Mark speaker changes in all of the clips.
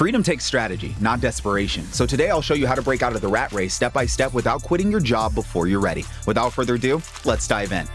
Speaker 1: Freedom takes strategy, not desperation. So today I'll show you how to break out of the rat race step by step without quitting your job before you're ready. Without further ado, let's dive in.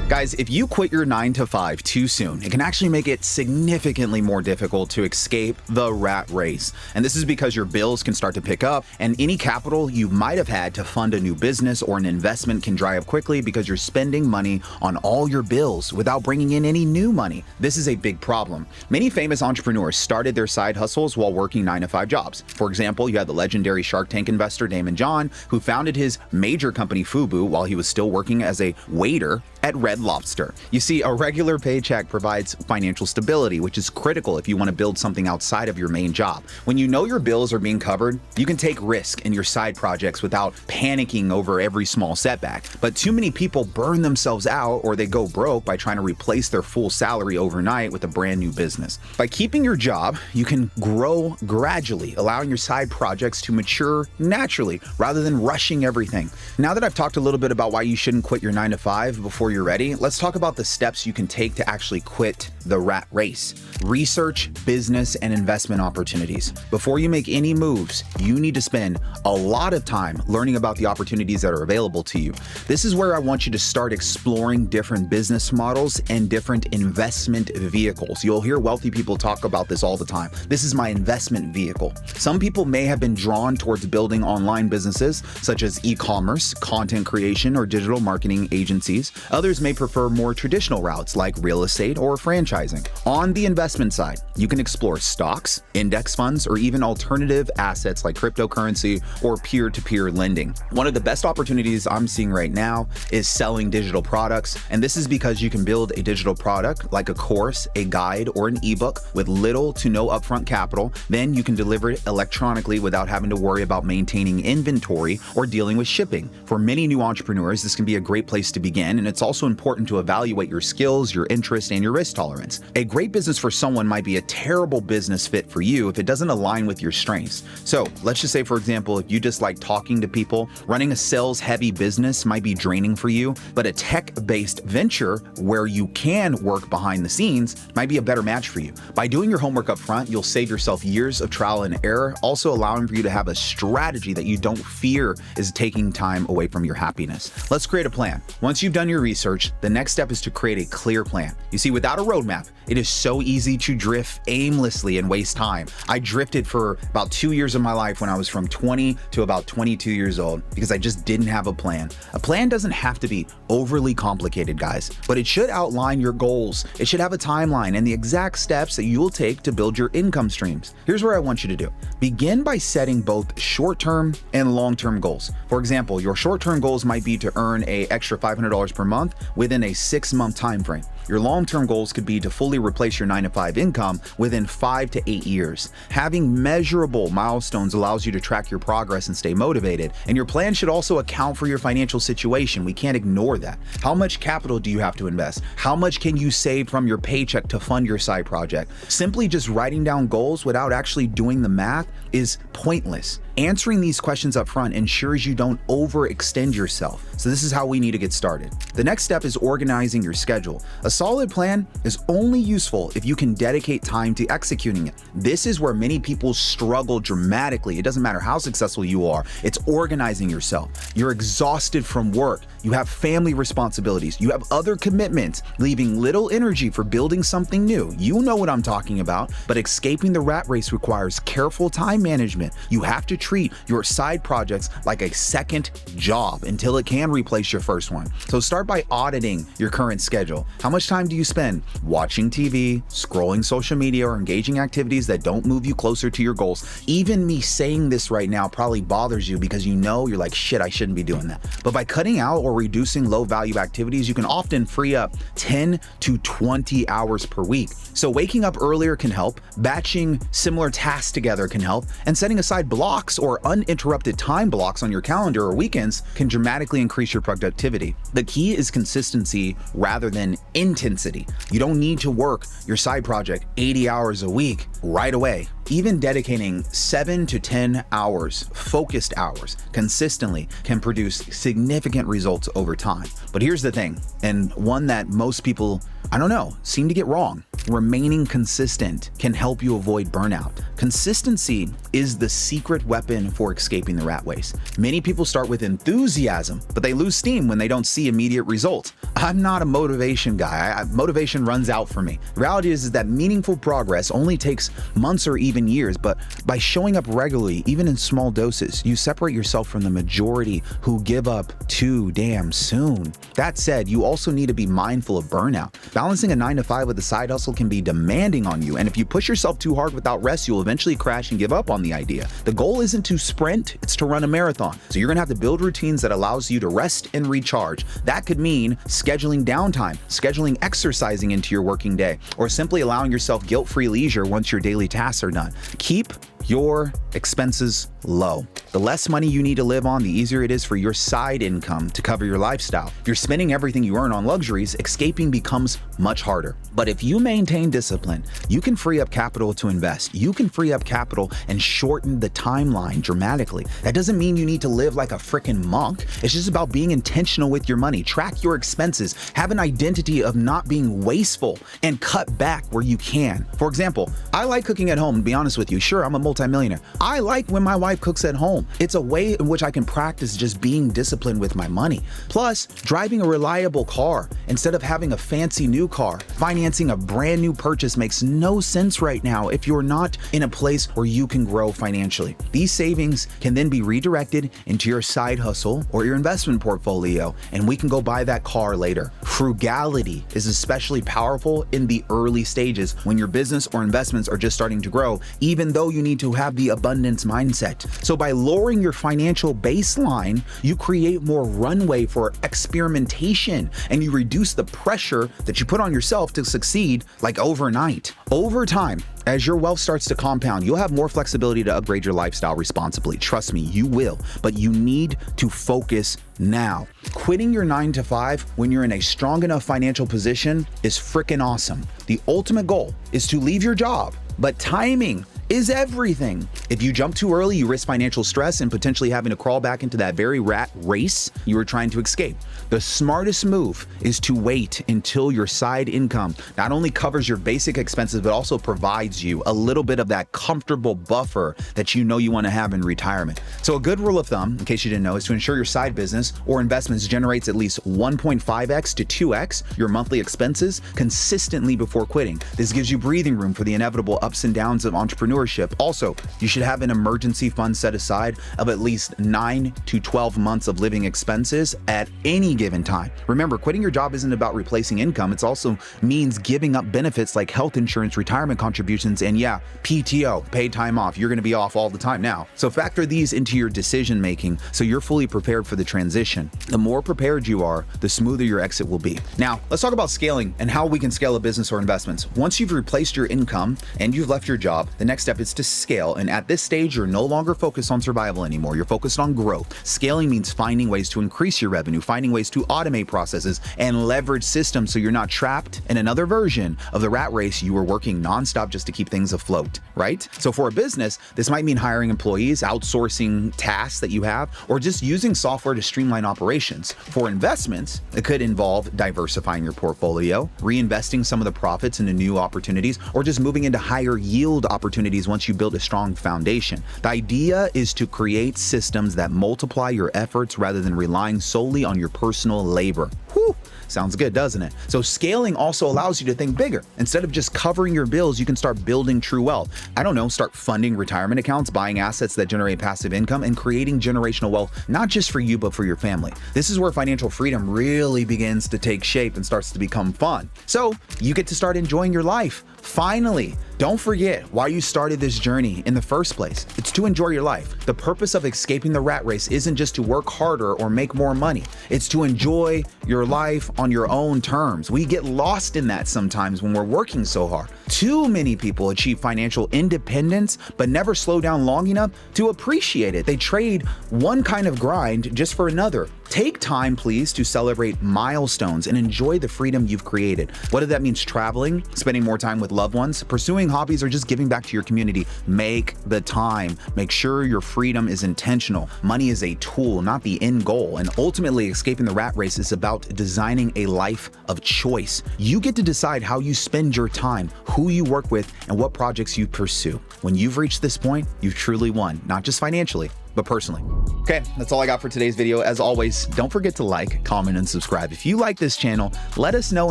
Speaker 1: Guys, if you quit your 9-to-5 too soon, it can actually make it significantly more difficult to escape the rat race. And this is because your bills can start to pick up, and any capital you might have had to fund a new business or an investment can dry up quickly because you're spending money on all your bills without bringing in any new money. This is a big problem. Many famous entrepreneurs started their side hustles while working 9-to-5 jobs. For example, you had the legendary Shark Tank investor Daymond John, who founded his major company Fubu while he was still working as a waiter at Red Lobster. You see, a regular paycheck provides financial stability, which is critical if you want to build something outside of your main job. When you know your bills are being covered, you can take risk in your side projects without panicking over every small setback. But too many people burn themselves out or they go broke by trying to replace their full salary overnight with a brand new business. By keeping your job, you can grow gradually, allowing your side projects to mature naturally rather than rushing everything. Now that I've talked a little bit about why you shouldn't quit your 9-to-5 before you're ready, let's talk about the steps you can take to actually quit the rat race. Research business and investment opportunities. Before you make any moves, you need to spend a lot of time learning about the opportunities that are available to you. This is where I want you to start exploring different business models and different investment vehicles. You'll hear wealthy people talk about this all the time. This is my investment vehicle. Some people may have been drawn towards building online businesses such as e-commerce, content creation, or digital marketing agencies. Others may prefer more traditional routes like real estate or franchising. On the investment side, you can explore stocks, index funds, or even alternative assets like cryptocurrency or peer-to-peer lending. One of the best opportunities I'm seeing right now is selling digital products, and this is because you can build a digital product like a course, a guide, or an ebook with little to no upfront capital. Then you can deliver it electronically without having to worry about maintaining inventory or dealing with shipping. For many new entrepreneurs, this can be a great place to begin, and it's also important to evaluate your skills, your interest, and your risk tolerance. A great business for someone might be a terrible business fit for you if it doesn't align with your strengths. So let's just say, for example, if you dislike talking to people, running a sales-heavy business might be draining for you, but a tech-based venture where you can work behind the scenes might be a better match for you. By doing your homework up front, you'll save yourself years of trial and error, also allowing for you to have a strategy that you don't fear is taking time away from your happiness. Let's create a plan. Once you've done your research, the next step is to create a clear plan. You see, without a roadmap, it is so easy to drift aimlessly and waste time. I drifted for about 2 years of my life when I was from 20 to about 22 years old because I just didn't have a plan. A plan doesn't have to be overly complicated, guys, but it should outline your goals. It should have a timeline and the exact steps that you'll take to build your income streams. Here's what I want you to do. Begin by setting both short-term and long-term goals. For example, your short-term goals might be to earn an extra $500 per month within a 6-month time frame. Your long-term goals could be to fully replace your 9-to-5 income within 5 to 8 years. Having measurable milestones allows you to track your progress and stay motivated. And your plan should also account for your financial situation. We can't ignore that. How much capital do you have to invest? How much can you save from your paycheck to fund your side project? Simply just writing down goals without actually doing the math is pointless. Answering these questions up front ensures you don't overextend yourself. So this is how we need to get started. The next step is organizing your schedule. A solid plan is only useful if you can dedicate time to executing it. This is where many people struggle dramatically. It doesn't matter how successful you are, it's organizing yourself. You're exhausted from work. You have family responsibilities. You have other commitments, leaving little energy for building something new. You know what I'm talking about, but escaping the rat race requires careful time management. You have to treat your side projects like a second job until it can replace your first one. So start by auditing your current schedule. How much time do you spend watching TV, scrolling social media, or engaging activities that don't move you closer to your goals? Even me saying this right now probably bothers you because you know you're like, shit, I shouldn't be doing that. But by cutting out or reducing low value activities, you can often free up 10 to 20 hours per week. So waking up earlier can help, batching similar tasks together can help, and setting aside blocks or uninterrupted time blocks on your calendar or weekends can dramatically increase your productivity. The key is consistency rather than intensity. You don't need to work your side project 80 hours a week right away. Even dedicating 7 to 10 hours, focused hours, consistently can produce significant results over time. But here's the thing, and one that most people I don't know, seem to get wrong. Remaining consistent can help you avoid burnout. Consistency is the secret weapon for escaping the rat race. Many people start with enthusiasm, but they lose steam when they don't see immediate results. I'm not a motivation guy. Motivation runs out for me. The reality is that meaningful progress only takes months or even years, but by showing up regularly, even in small doses, you separate yourself from the majority who give up too damn soon. That said, you also need to be mindful of burnout. Balancing a 9-to-5 with a side hustle can be demanding on you, and if you push yourself too hard without rest, you'll eventually crash and give up on the idea. The goal isn't to sprint, it's to run a marathon. So you're gonna have to build routines that allows you to rest and recharge. That could mean scheduling downtime, scheduling exercising into your working day, or simply allowing yourself guilt-free leisure once your daily tasks are done. Keep your expenses low. The less money you need to live on, the easier it is for your side income to cover your lifestyle. If you're spending everything you earn on luxuries, escaping becomes much harder. But if you maintain discipline, you can free up capital to invest. You can free up capital and shorten the timeline dramatically. That doesn't mean you need to live like a freaking monk. It's just about being intentional with your money. Track your expenses, have an identity of not being wasteful, and cut back where you can. For example, I like cooking at home, to be honest with you. Sure, I'm a multimillionaire. I like when my wife cooks at home. It's a way in which I can practice just being disciplined with my money. Plus, driving a reliable car instead of having a fancy new car. Financing a brand new purchase makes no sense right now if you're not in a place where you can grow financially. These savings can then be redirected into your side hustle or your investment portfolio, and we can go buy that car later. Frugality is especially powerful in the early stages when your business or investments are just starting to grow, even though you need to have the abundance mindset. So by lowering your financial baseline, you create more runway for experimentation, and you reduce the pressure that you put on yourself to succeed like overnight. Over time, as your wealth starts to compound, you'll have more flexibility to upgrade your lifestyle responsibly. Trust me, you will, but you need to focus now. Quitting your 9-to-5 when you're in a strong enough financial position is freaking awesome. The ultimate goal is to leave your job, but timing is everything. If you jump too early, you risk financial stress and potentially having to crawl back into that very rat race you were trying to escape. The smartest move is to wait until your side income not only covers your basic expenses, but also provides you a little bit of that comfortable buffer that you know you want to have in retirement. So a good rule of thumb, in case you didn't know, is to ensure your side business or investments generates at least 1.5x to 2x your monthly expenses consistently before quitting. This gives you breathing room for the inevitable ups and downs of entrepreneurship. Also, you should have an emergency fund set aside of at least 9 to 12 months of living expenses at any given time. Remember, quitting your job isn't about replacing income. It also means giving up benefits like health insurance, retirement contributions, and PTO, paid time off. You're going to be off all the time now. So factor these into your decision making so you're fully prepared for the transition. The more prepared you are, the smoother your exit will be. Now, let's talk about scaling and how we can scale a business or investments. Once you've replaced your income and you've left your job, the next step is to scale. And at this stage, you're no longer focused on survival anymore. You're focused on growth. Scaling means finding ways to increase your revenue, finding ways to automate processes and leverage systems so you're not trapped in another version of the rat race you were working nonstop just to keep things afloat, right? So for a business, this might mean hiring employees, outsourcing tasks that you have, or just using software to streamline operations. For investments, it could involve diversifying your portfolio, reinvesting some of the profits into new opportunities, or just moving into higher yield opportunities once you build a strong foundation. The idea is to create systems that multiply your efforts rather than relying solely on your personal labor. Whew. Sounds good, doesn't it? So scaling also allows you to think bigger. Instead of just covering your bills, you can start building true wealth. I don't know, start funding retirement accounts, buying assets that generate passive income, and creating generational wealth, not just for you, but for your family. This is where financial freedom really begins to take shape and starts to become fun. So you get to start enjoying your life. Finally, don't forget why you started this journey in the first place. It's to enjoy your life. The purpose of escaping the rat race isn't just to work harder or make more money. It's to enjoy your life on your own terms. We get lost in that sometimes when we're working so hard. Too many people achieve financial independence, but never slow down long enough to appreciate it. They trade one kind of grind just for another. Take time, please, to celebrate milestones and enjoy the freedom you've created. Whether that means traveling, spending more time with loved ones, pursuing hobbies, or just giving back to your community, make the time. Make sure your freedom is intentional. Money is a tool, not the end goal. And ultimately, escaping the rat race is about designing a life of choice. You get to decide how you spend your time, who you work with, and what projects you pursue. When you've reached this point, you've truly won, not just financially, but personally. Okay, that's all I got for today's video. As always, don't forget to like, comment, and subscribe. If you like this channel, let us know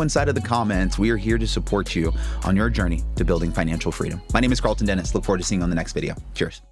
Speaker 1: inside of the comments. We are here to support you on your journey to building financial freedom. My name is Karlton Dennis. Look forward to seeing you on the next video. Cheers.